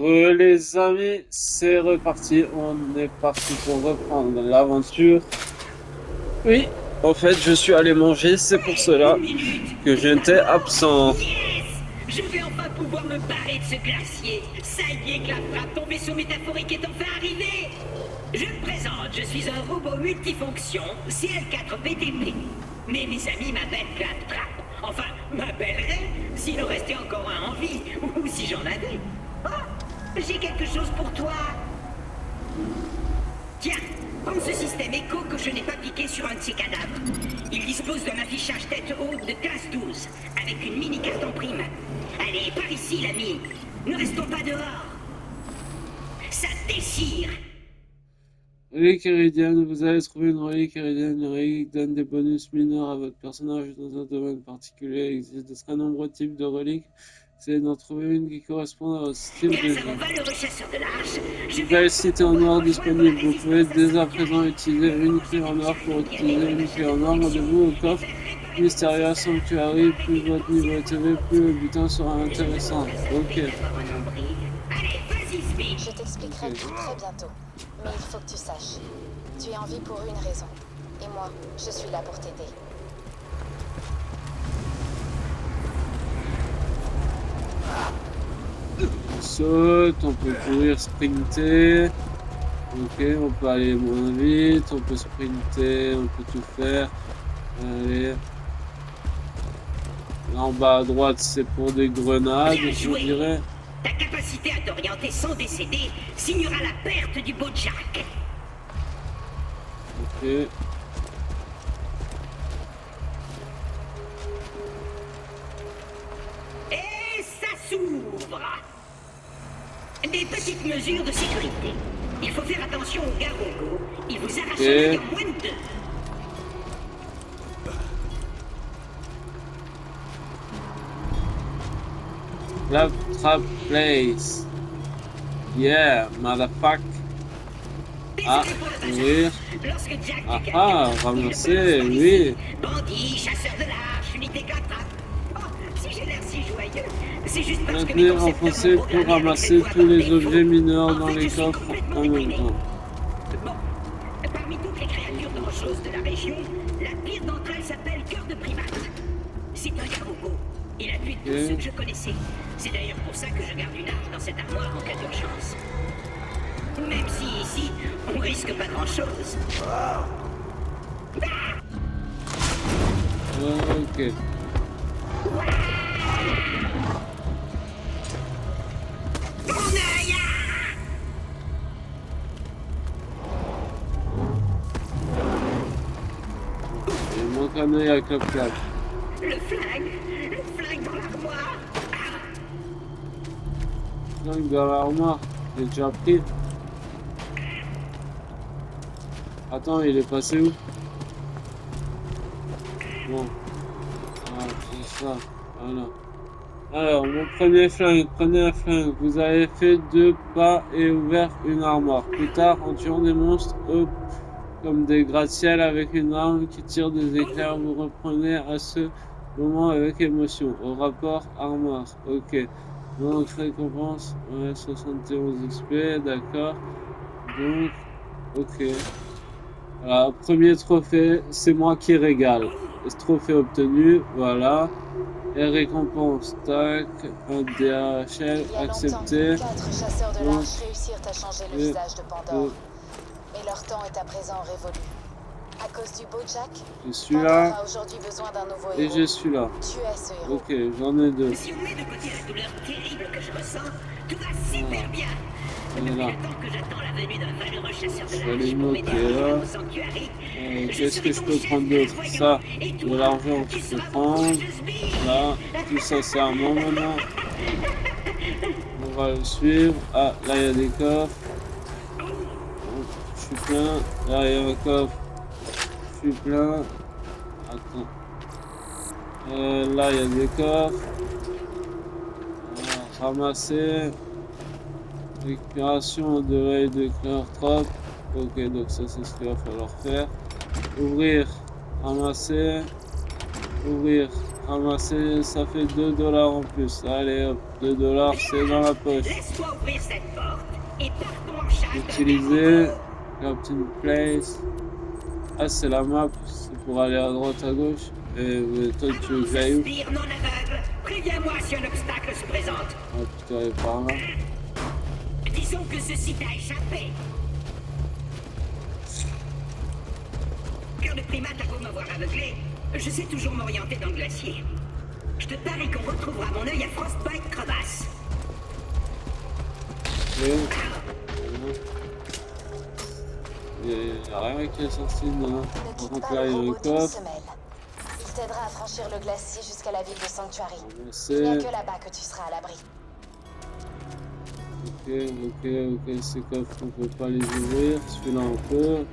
Les amis, c'est reparti. On est parti pour reprendre l'aventure. Oui, en fait, je suis allé manger. C'est pour cela Une minute. que j'étais absent. Yes. Je vais enfin pouvoir me barrer de ce glacier. Ça y est, Claptrap, ton vaisseau métaphorique est enfin arrivé. Je me présente, je suis un robot multifonction CL4PTP. Mais mes amis m'appellent Claptrap. Enfin, m'appelleraient s'il en restait encore un en vie, ou si j'en avais. Oh, j'ai quelque chose pour toi. Tiens, prends ce système écho que je n'ai pas piqué sur un de ces cadavres. Il dispose d'un affichage tête haute de classe 12, avec une mini carte en prime. Allez, par ici, l'ami. Ne restons pas dehors. Ça déchire. Relique iridienne, vous allez trouver une relique iridienne. Une relique donne des bonus mineurs à votre personnage dans un domaine particulier. Il existe de très nombreux types de reliques. Essayez d'en trouver une qui correspond à votre style de Grâce à mon vie. valeureux chasseur de l'arche, je vais Nouvelle enfin cité en pouvoir or rejoindre la disponible. Vous pouvez résistance à dès à Sanctuary. présent utiliser une clé en or pour utiliser une clé en or. Rendez-vous au coffre Mysteria Sanctuary. Plus votre niveau est élevé, plus le butin sera intéressant. Ok. Allez, vas-y, Speed. Je t'expliquerai Ok. tout très bientôt. Mais il faut que tu saches. Tu es en vie pour une raison. Et moi, je suis là pour t'aider. On saute, on peut courir, sprinter. Ok, on peut aller moins vite, on peut sprinter, on peut tout faire. Allez. Là en bas à droite, c'est pour des grenades, Bien je joué. dirais. Ta capacité à t'orienter sans décéder signera la perte du beau Jack. Ok. Et ça s'ouvre. Des petites mesures de sécurité. Il faut faire attention aux garogos. Ils vous arrachent l'œil en moins de deux. Claptrap Place. Yeah, motherfuck. Ah, Désolé pour le courir. bazar. Lorsque Jack Ah tue quelqu'un, ah, il ne ramasser, peut l'instant oui. ici. Bandit, chasseur de l'arche, unité Claptrap. Oh, si j'ai l'air si joyeux, c'est juste parce que mes Maintenez concepteurs enfoncé m'ont pour programmé avec ramasser cette voix tous par les défaut. objets mineurs En dans fait, les je suis coffres complètement en même débridé. temps. Bon, parmi toutes les créatures dangereuses de la région, la pire d'entre elles s'appelle Cœur de Primate. C'est un garogo. Il a tué tous ceux que je connaissais. C'est d'ailleurs pour ça que je garde une arme dans cette armoire en cas d'urgence. Même si ici, on risque pas grand-chose. Ok. Mon œil! Il manque un œil à Claptrap. Le flingue dans l'armoire. Donc dans l'armoire, j'ai déjà pris. Attends, il est passé où? Bon. Ah, c'est ça. Voilà. Alors, mon premier flingue, prenez un flingue. Vous avez fait 2 pas et ouvert une armoire. Plus tard, en tuant des monstres, eux, comme des gratte-ciel avec une arme qui tire des éclairs, vous reprenez à ce moment avec émotion. Au rapport armoire. Ok. Donc, récompense, ouais, 71 XP, d'accord. Donc, ok. Voilà, premier trophée, c'est moi qui régale. Ce trophée obtenu, voilà. Et récompense, tac, un DHL Il y a longtemps, accepté. 4 chasseurs de Donc, l'arche réussirent à changer le et, visage de Pandore. Mais leur temps est à présent révolu. À cause du beau Jack, je suis Pandore là a aujourd'hui besoin d'un nouveau et héros. je suis là. Tu es ce héros. Ok, j'en ai 2. Si on met de côté la douleur terrible que je ressens, tout va super bien. Depuis Voilà. le temps que j'attends la venue d'un valeureux chasseur de Je vais les l'arche pour m'aider à noter là. rejoindre au sanctuary, Qu'est-ce que je peux prendre d'autre? Ça, de l'argent, je peux prendre. Là, tout ça c'est à moi maintenant. On va le suivre. Ah, là il y a des coffres. Donc, je suis plein. Là il y a un coffre. Je suis plein. Attends. Là il y a des coffres. Ramasser. Récupération de l'œil de Claptrap. Ok, donc ça c'est ce qu'il va falloir faire. Ouvrir. Ramasser. Ouvrir. ramasser, ça fait 2 $ en plus. Allez hop, 2 $, c'est dans la poche. Laisse-moi ouvrir cette porte et partons en chasse d'un Utiliser, garrot. Captain Place. Ah, c'est la map, c'est pour aller à droite, à gauche. Et toi, tu veux que j'aille où? Spire non aveugle, préviens-moi si un obstacle se présente. Ah, putain, elle est par là. Disons que ceci t'a échappé. Cœur de primate a beau m'avoir aveuglé, je sais toujours m'orienter dans le glacier. Je te parie qu'on retrouvera mon œil à Frostbite Crevasse. Et... Il y a rien qui est sorti, non. Ne Par quitte contre, pas là, le il y a un robot d'une coffre. semelle. Il t'aidera à franchir le glacier jusqu'à la ville de Sanctuary. Il n'y a C'est... que là-bas que tu seras à l'abri. Ok, ces coffres, on peut pas les ouvrir. Celui-là, on peut.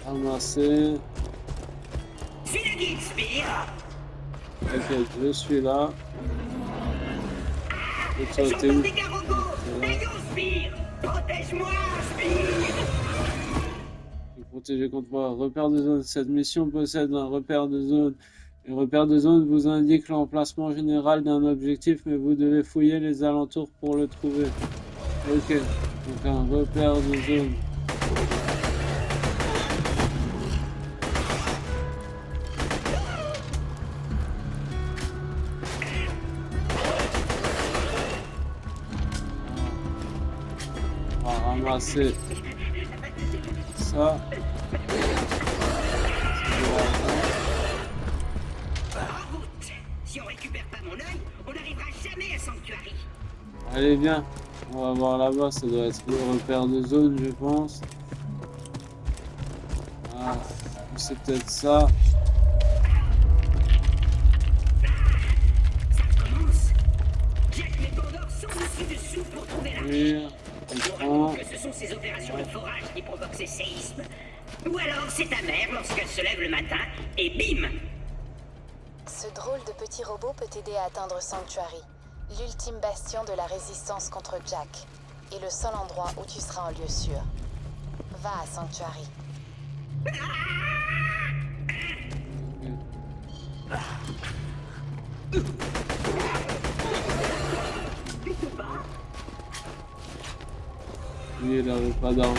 Ramasser. Suis le guide, Spire. Ok, je suis là. Et toi, t'es J'entends où? des garogos. Voyons, Spire. Protège-moi, Spire. Protégé contre moi. Repère de zone. Cette mission possède un repère de zone. Le repère de zone vous indique l'emplacement général d'un objectif, mais vous devez fouiller les alentours pour le trouver. Ok, donc un repère de zone. On va ramasser ça. En route. Si on récupère pas mon œil, on n'arrivera jamais à Sanctuary. Allez, viens. On va voir là-bas, ça doit être le repère de zone, je pense. Ah, c'est peut-être ça. Ça commence. Jette mes bandeurs sans dessus-dessous pour trouver la Oui, on prend. que ce sont ces opérations de forage qui provoquent ces séismes. Ou alors c'est ta mère lorsqu'elle se lève le matin et bim. Ce drôle de petit robot peut t'aider à atteindre Sanctuary, l'ultime bastion de la résistance contre Jack, et le seul endroit où tu seras en lieu sûr. Va à Sanctuary. Lui, il n'avait pas d'argent.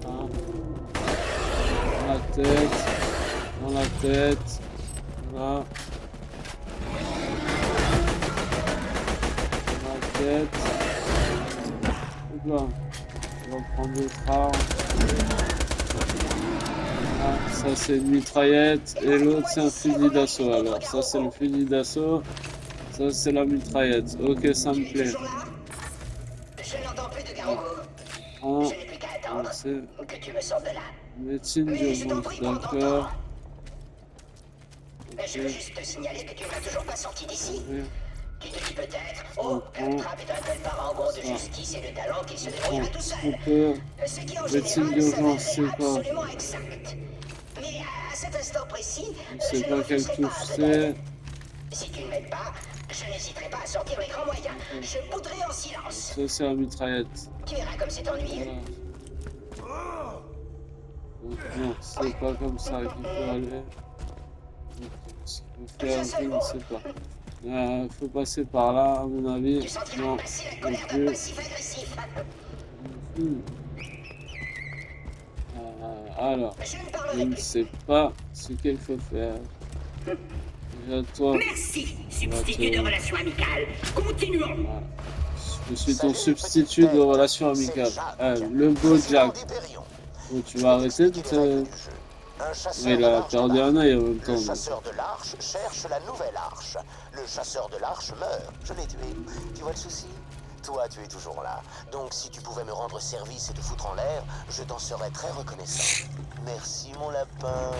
Ah. Dans la tête. Dans la tête. Voilà. Dans la tête. Hop là. On va prendre l'autre arme. Ah, ça c'est une mitraillette. Et l'autre c'est un fusil d'assaut. Alors ça c'est le fusil d'assaut. Ça c'est la mitraillette. Ok, ça me plaît. Toujours là? Je n'entends plus de garogos. En Je n'ai plus qu'à attendre c'est que tu me sortes de là. médecine Oui, je t'en d'urgence, prie, prends ton d'accord. temps. Je veux juste te signaler que tu ne m'as toujours pas sorti d'ici. Oui. Tu te dis peut-être, oh, Claptrap est un tel parangon de justice et de talent qu'il se débrouillera tout seul. On peut. Ce qui en Médecine général d'urgence, s'avérerait c'est quoi? absolument exact. Mais à cet instant précis, Je sais je pas ne quelle refuserai touche pas de c'est. l'aide. Si tu ne m'aides pas, je n'hésiterai pas à sortir les grands moyens. Je bouderai en silence. Ça c'est la mitraillette. Tu verras comme c'est ennuyeux. Voilà. Donc non, c'est pas comme ça qu'il faut aller. Donc, ce qu'il faut faire, je ne sais pas. Faut passer par là, à mon avis. Tu sentiras Non, passer la non colère d'un plus. passif agressif. Alors, Je ne je parlerai ne plus. sais pas ce qu'il faut faire. Déjà toi, Merci, substitut de relations amicales. Continuons. voilà. Je suis ton Salut, substitut petite de tête. relations C'est amicales. Jack, Le beau président Jack. d'Hyperion. Oh, tu Je vas vais arrêter de t'expliquer les règles te... du jeu. Un chasseur Ouais, il de a l'arche perdu bat. un œil en même temps. Le donc. chasseur de l'arche cherche la nouvelle arche. Le chasseur de l'arche meurt. Je l'ai tué. Tu vois le souci? Toi, tu es toujours là. Donc, si tu pouvais me rendre service et te foutre en l'air, je t'en serais très reconnaissant. Merci, mon lapin.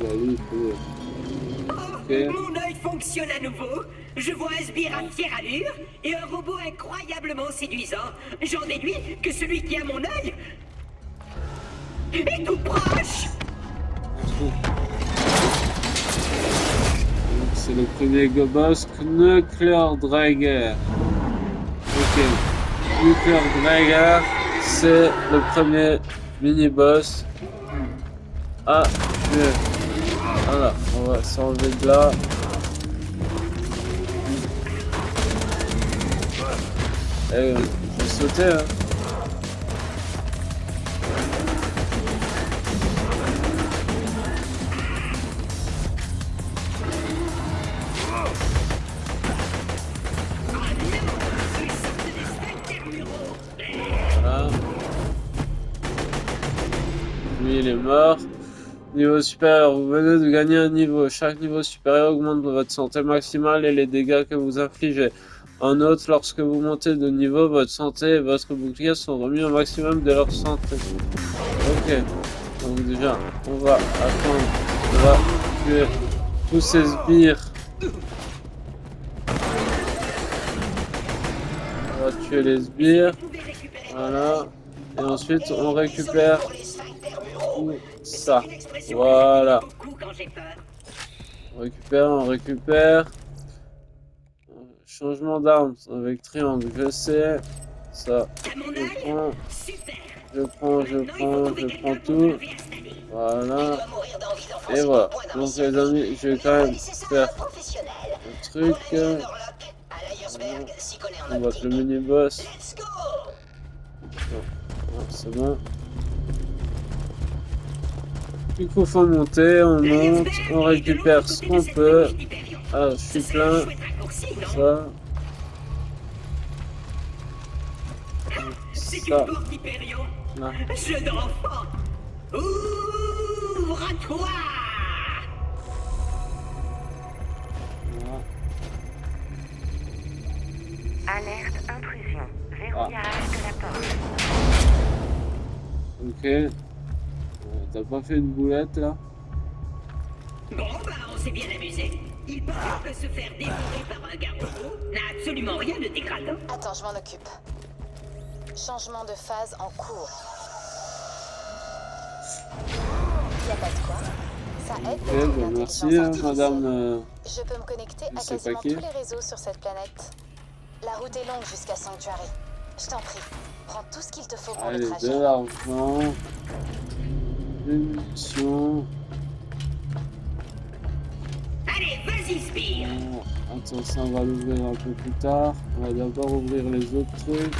Bah oui, ok. Mon œil fonctionne à nouveau. Je vois un sbire à fière allure et un robot incroyablement séduisant. J'en déduis que celui qui a mon œil est tout proche. Donc, c'est le premier boss, Nuclear Drager. Ok. Nuclear Drager, c'est le premier mini-boss à tuer. Voilà, on va s'enlever de là. Eh, je vais sauter, hein. Voilà. Lui, il est mort. Niveau supérieur, vous venez de gagner un niveau. Chaque niveau supérieur augmente votre santé maximale et les dégâts que vous infligez. En outre, lorsque vous montez de niveau, votre santé et votre bouclier sont remis au maximum de leur santé. Ok. Donc déjà, on va attendre. On va tuer tous ces sbires. On va tuer les sbires. Voilà. Et ensuite, on récupère tout ça. Voilà. On récupère. Changement d'arme avec triangle, je sais. Ça, je prends tout. Voilà. Et voilà. Donc les amis, je vais quand même faire un truc. On voit le mini-boss. C'est bon. Du coup, faut monter, on monte, on récupère ce qu'on peut. Ah, je suis plein. Ça. Ça. Là. Jeu d'enfant. Ouvre-toi. Voilà. Alerte intrusion. Verrouillage de la porte. Ok. T'as pas fait une boulette là? Bon, bah, on s'est bien amusé. Il paraît que se faire dévorer par un garde-robot n'a absolument rien de dégradant. Attends, je m'en occupe. Changement de phase en cours. Y a pas de quoi. Ça aide Ok, beaucoup bah l'intelligence merci artificielle. madame. Je peux me connecter à je sais quasiment pas qui. tous les réseaux sur cette planète. La route est longue jusqu'à Sanctuary. Je t'en prie, prends tout ce qu'il te faut pour le Allez, trajet. de l'argent. Une mission. Allez, vas-y, Spire. Attends, ça on va l'ouvrir un peu plus tard. On va d'abord ouvrir les autres trucs.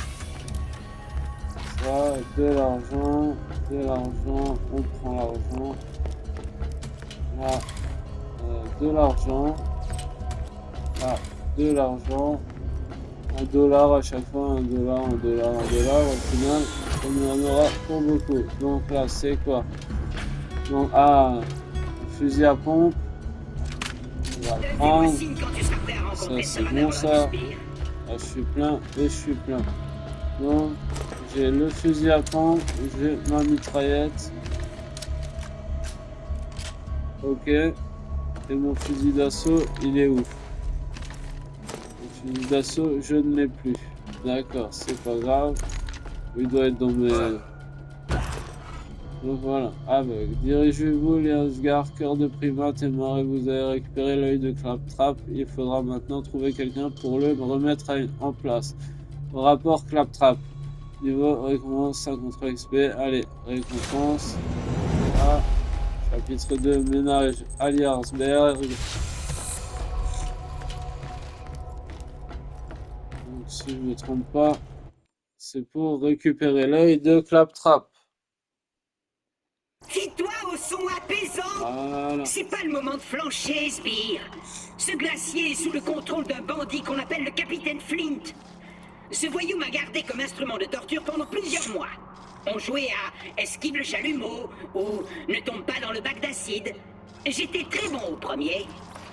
Ça, de l'argent, on prend l'argent. Là, de l'argent. Là, de l'argent. $1 à chaque fois, $1. Au final, on en aura pour beaucoup. Donc là, c'est quoi? Donc, fusil à pompe. On va le Fais-moi prendre. signe quand tu seras prêt à rencontrer Ça, ce c'est bon, ça. Spire. Là, je suis plein et je suis plein. Donc, j'ai le fusil à pompe, j'ai ma mitraillette. Ok. Et mon fusil d'assaut, il est où? Le fusil d'assaut, je ne l'ai plus. D'accord, c'est pas grave. Il doit être dans mes... Donc voilà. Avec dirigez-vous, les Asgard, cœur de primate et mort, et vous avez récupéré l'œil de Claptrap. Il faudra maintenant trouver quelqu'un pour le remettre en place. Rapport Claptrap. Niveau récompense 53 XP. Allez, récompense. Ah, chapitre 2, ménage à Liersberg. Donc, si je ne me trompe pas, c'est pour récupérer l'œil de Claptrap. Fie-toi au son apaisant. Voilà. C'est pas le moment de flancher, Spire. Ce glacier est sous le contrôle d'un bandit qu'on appelle le capitaine Flint. Ce voyou m'a gardé comme instrument de torture pendant plusieurs mois. On jouait à esquive le chalumeau ou ne tombe pas dans le bac d'acide. J'étais très bon au premier.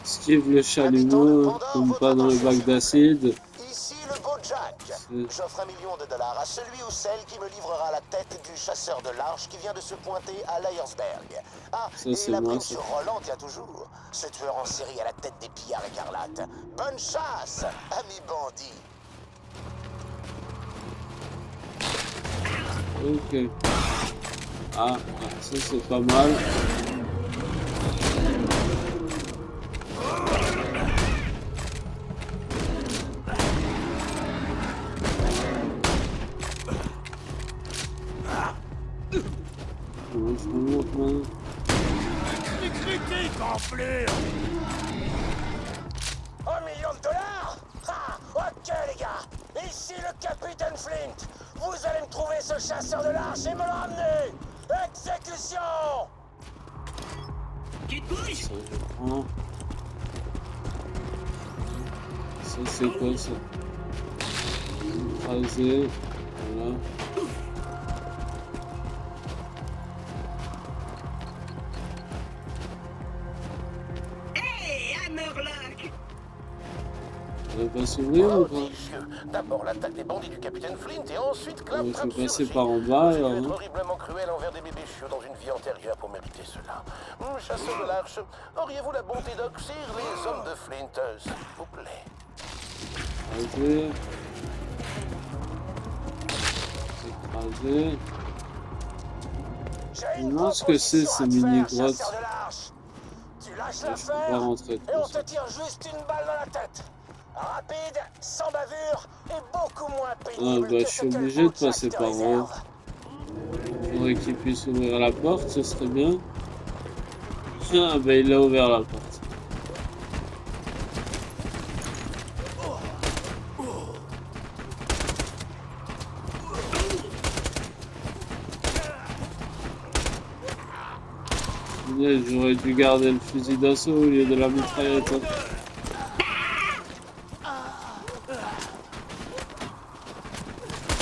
Esquive le chalumeau, tombe pas dans le bac d'acide. Ici le beau Jack. J'offre $1 million à celui ou celle qui me livrera la tête du chasseur de l'arche qui vient de se pointer à Lyersberg. Ah, Ça, et c'est la moi, prime ça. sur Roland tient toujours. Ce tueur en série à la tête des pillards écarlates. Bonne chasse, ami bandit. Ok. Ah, ça c'est pas mal. Comment je remonte maintenant? enflure. 1 million de dollars? Ah, ok les gars. Ici le capitaine Flint. Vous allez me trouver ce chasseur de l'arche et me le ramener. Exécution. Tu te bouges? Ça, je prends. Ça, c'est quoi ça? Écraser. Voilà. Hey, Hammerlock! Ça va pas s'ouvrir ou pas? D'abord l'attaque des bandits du capitaine Flint et ensuite Il Claptrap faut passer surgit. par en bas J'ai dû alors. être Hein. horriblement cruel envers des bébés chiots dans une vie antérieure pour mériter cela. Chasseur de l'arche, auriez-vous la bonté d'oxyre les hommes de Flint, s'il vous plaît? Écraser. Écraser. J'ai Je me demande ce que c'est ces mini-grottes. chasseur de l'arche. Tu lâches Je peux l'affaire pas rentrer et on comme te ça. tire juste une balle dans la tête. Rapide, sans bavure et beaucoup moins Ah pénible bah que je ce suis que obligé le de passer Jack te par en haut. réserve. Faudrait qu'il puisse ouvrir la porte, ce serait bien. Ah bah il a ouvert la porte. J'aurais dû garder le fusil d'assaut au lieu de la mitraillette.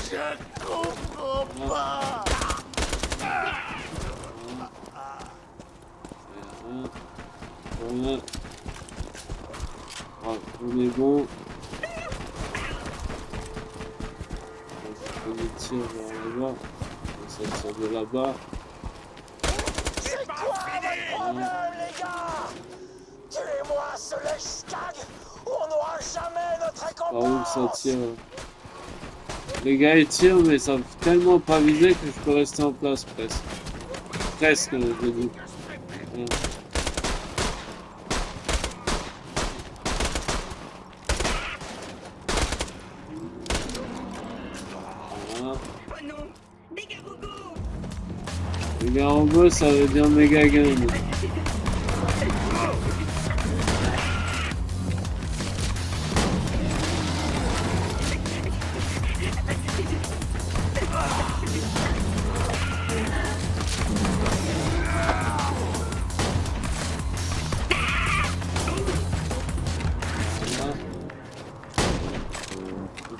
Je comprends pas. Voilà. Ah, on est bon. On tire vers là-bas. Ça tire de là-bas. C'est quoi votre problème, les gars? Tuez-moi ce lèche-cag ou on n'aura jamais notre Par où ça récompense. tire? Les gars ils tirent mais ça fait tellement pas viser que je peux rester en place presque. Presque je dis. Voilà. Voilà. Oh non! Dégâts Rogo! Les gars en bas ça veut dire méga game.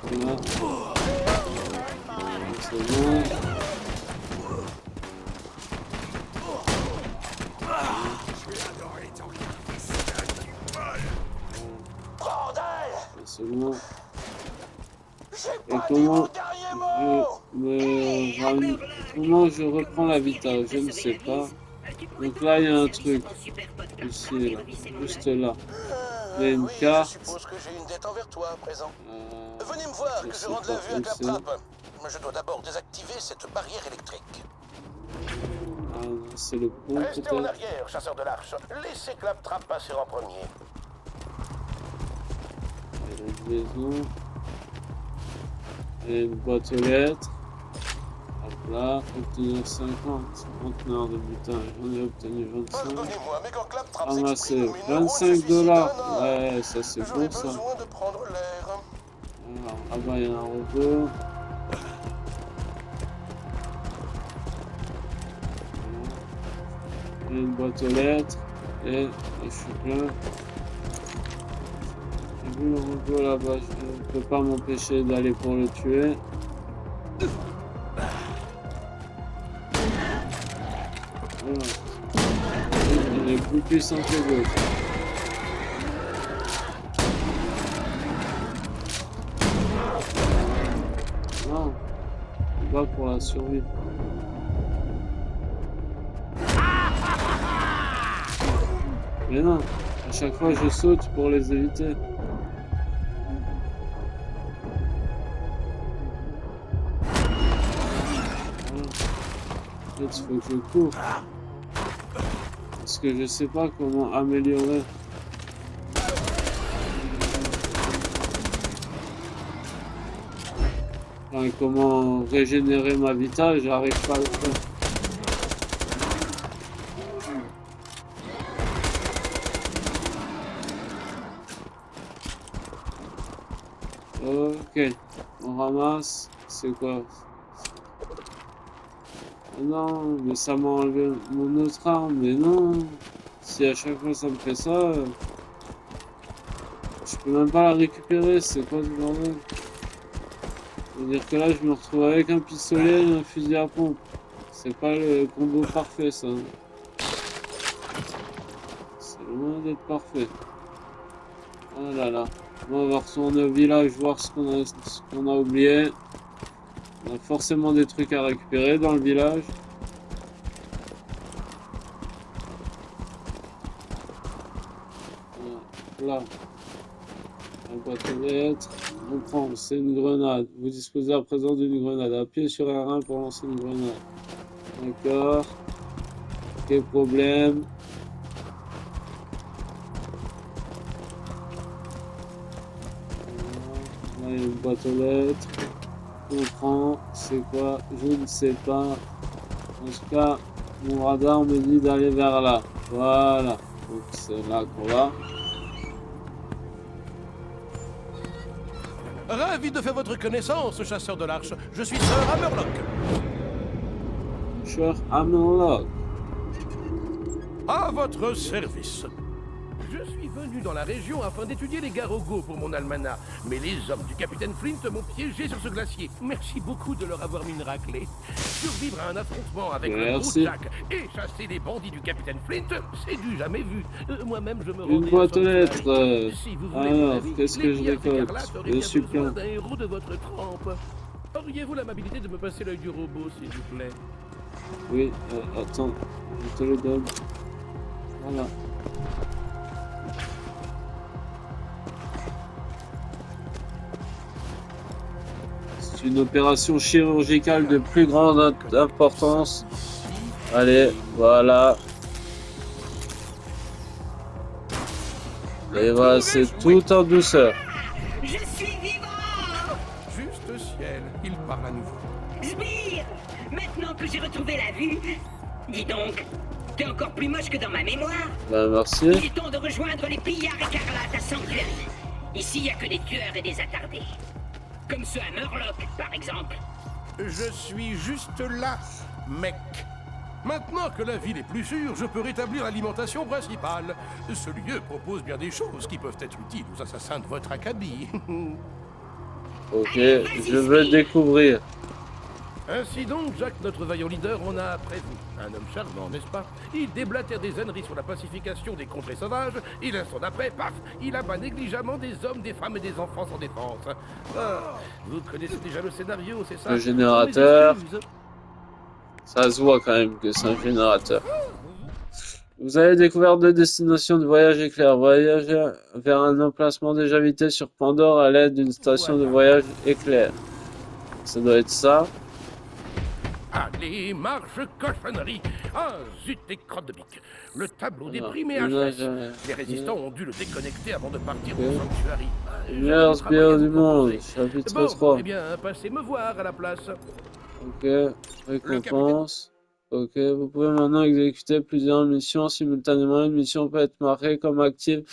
Voilà. C'est bon. Bordel! C'est bon. J'ai Et pas dit comment mon dernier mot! comment je reprends la vita? Je ne sais pas. Donc là il y a un truc. Ici, là. Juste là. Il y a une oui, carte. je suppose que j'ai une dette envers toi à présent. Euh, Venez me voir, je que je sais rende pas la vue à où c'est. Claptrap. Je dois d'abord désactiver cette barrière électrique. Ah, c'est le pont Restez en peut-être. arrière, chasseur de l'arche. Laissez Claptrap passer en premier. Il y a une maison. Il y a une boîte aux lettres. Hop là, obtenir 50 conteneurs de butin. J'en ai obtenu 25. Pardonnez-moi, mais quand Claptrap Ramasser s'exprime, mes neurones se 25 suicident. $. Ouais, ça c'est J'aurais bon ça. besoin de prendre l'air. Alors, là-bas il y a un robot. Il y a une boîte aux lettres. Et je suis plein. J'ai vu le robot là-bas, je ne peux pas m'empêcher d'aller pour le tuer. Voilà. Il est plus puissant que l'autre. Non, on va pour la survie. Mais non, à chaque fois je saute pour les éviter. Voilà. En fait, il faut que je cours. Parce que je sais pas comment améliorer. Enfin, comment régénérer ma vita, j'arrive pas à le faire. Ok, on ramasse. C'est quoi? Ah non, mais ça m'a enlevé mon autre arme, mais non. Si à chaque fois ça me fait ça, je peux même pas la récupérer, c'est quoi ce bordel? C'est-à-dire que là, je me retrouve avec un pistolet et un fusil à pompe. C'est pas le combo parfait, ça. C'est loin d'être parfait. Oh là là. Bon, on va retourner au village, voir ce qu'on a oublié. On a forcément des trucs à récupérer dans le village. Voilà. Là. La boîte aux lettres. On prend, c'est une grenade. Vous disposez à présent d'une grenade. Appuyez sur R1 pour lancer une grenade. D'accord. Quel problème? Là, il y a une boîte aux lettres. On prend. C'est quoi? Je ne sais pas. En tout cas, mon radar me dit d'aller vers là. Voilà. Donc c'est là qu'on va. Ravi de faire votre connaissance, chasseur de l'Arche. Je suis Sir Hammerlock. Sir Hammerlock. À votre service. Je suis venu dans la région afin d'étudier les garogos pour mon almanach. Mais les hommes du capitaine Flint m'ont piégé sur ce glacier. Merci beaucoup de leur avoir mis une raclée. Survivre à un affrontement avec le gros Jack et chasser les bandits du capitaine Flint, c'est du jamais vu. Moi-même, je me rendais Une boîte aux lettres. Si vous voulez Alors, mon avis, qu'est-ce que les je pirates récolte? écarlates auraient Je bien suis besoin plein. d'un héros de votre trempe. Auriez-vous l'amabilité de me passer l'œil du robot, s'il vous plaît? Oui, attends, je te le donne. Voilà. C'est une opération chirurgicale de plus grande importance. Allez, voilà. Et voilà, c'est tout en douceur. Je suis vivant! Juste ciel, il parle à nouveau. Sbire! Maintenant que j'ai retrouvé la vue, dis donc, t'es encore plus moche que dans ma mémoire. Ben, merci. Il est temps de rejoindre les pillards écarlates à Sanctuary. Ici, il n'y a que des tueurs et des attardés. Comme ceux à Murloc, par exemple. Je suis juste là, mec. Maintenant que la ville est plus sûre, je peux rétablir l'alimentation principale. Ce lieu propose bien des choses qui peuvent être utiles aux assassins de votre acabit. Ok, je veux découvrir. Ainsi donc, Jack, notre vaillant leader, en a après vous. Un homme charmant, n'est-ce pas? Il déblatère des âneries sur la pacification des contrées sauvages, et l'instant d'après, paf, il abat négligemment des hommes, des femmes et des enfants sans défense. Ah, vous connaissez déjà le scénario, c'est ça? Le générateur. Mes excuses. Ça se voit quand même que c'est un générateur. Vous avez découvert deux destinations de voyage éclair. Voyager vers un emplacement déjà habité sur Pandore à l'aide d'une station de voyage éclair. Ça doit être ça. Allez, marche cochonnerie. Ah, zut, et crotte de bique. Le tableau Alors, déprimé HS. Les résistants ont dû le déconnecter avant de partir pour Sanctuary. Les meilleurs sbires du monde, chapitre Bon, 3. eh bien, passez me voir à la place. Ok, récompense. Ok, vous pouvez maintenant exécuter plusieurs missions simultanément. Une mission peut être marquée comme active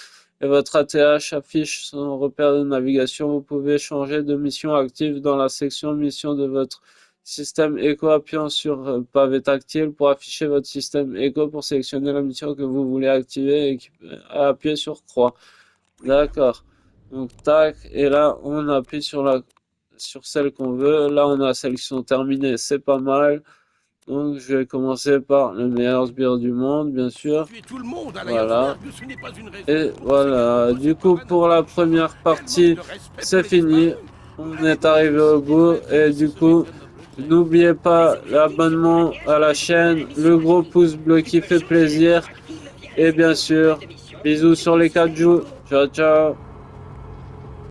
et votre ATH affiche son repère de navigation. Vous pouvez changer de mission active dans la section mission de votre système Echo, appuyant sur pavé tactile pour afficher votre système Echo pour sélectionner la mission que vous voulez activer et appuyer sur croix. D'accord. Donc tac, et là on appuie sur celle qu'on veut. Là on a sélection terminée, c'est pas mal. Donc je vais commencer par le meilleur sbire du monde, bien sûr. Voilà. Et voilà, du coup pour la première partie, c'est fini. On est arrivé au bout et du coup, n'oubliez pas l'abonnement à la chaîne, le gros pouce bleu qui fait plaisir. Et bien sûr, bisous sur les 4 joues. Ciao, ciao.